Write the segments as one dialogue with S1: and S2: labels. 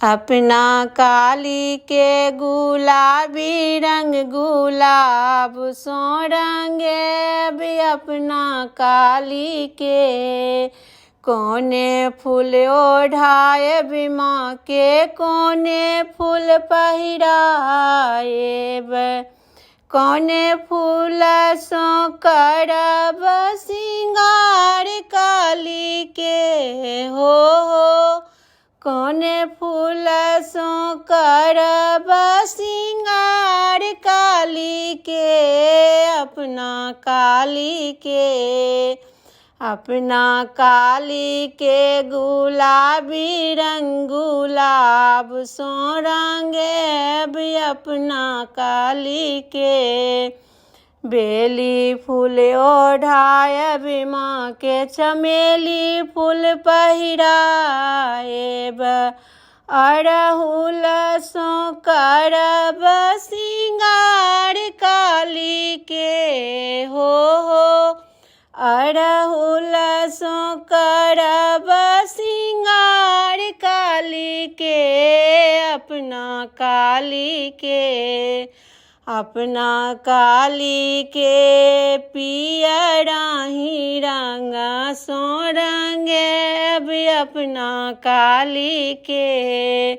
S1: अपना काली के गुलाबी रंग गुलाब सो रंगे भी अपना काली के कोने फूल ओढ़ाए भी माँ के कोने फूल पहिराए कोने फूल सो करब सिंगार काली के हो कोने फूल सो करब सिंगार काली के अपना काली के अपना काली के गुलाबी रंग गुलाब सो रंगे भी अपना काली के बेली फूल ओढ़ाए भी माँ के चमेली फूल पहिराए अड़हुल सो करब सिंगार काली के हो अड़हुल सो करब सिंगार काली के अपना काली के अपना काली के पियराही रंग सो रंगे भी अपना काली के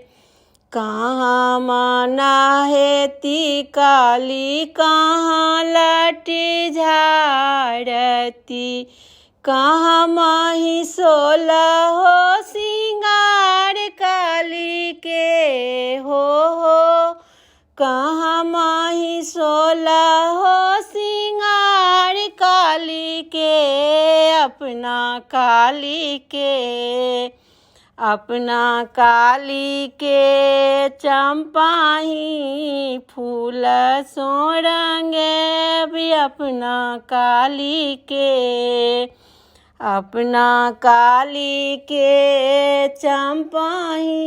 S1: कहाँ माना हेती काली कहाँ लटी झाड़ती कहाँ माही सोला हो सिंगार काली के हो कहाँ माही सोला हो सिंगार काली के अपना काली के अपना काली के चंपाही फूल सो रंगे भी अपना काली के अपना काली के चंपाही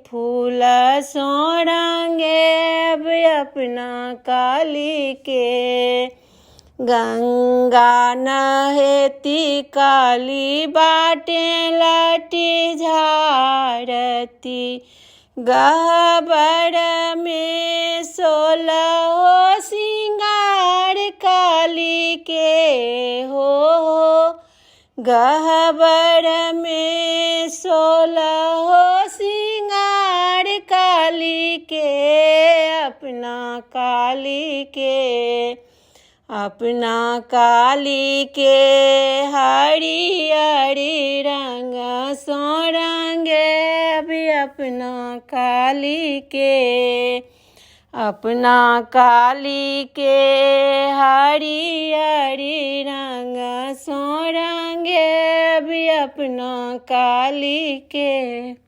S1: फूल सो रंगे भी अपना काली के गंगा नहेती काली बाटे लटी झाड़ती गहबर में सोलह हो सिंगार काली के हो गहबर में सोलह हो सिंगार काली के अपना काली के अपना काली के हरियरी रंग सो रंगे भी अपना काली के अपना काली के हरियरी रंग सो रंगे भी अपना काली के।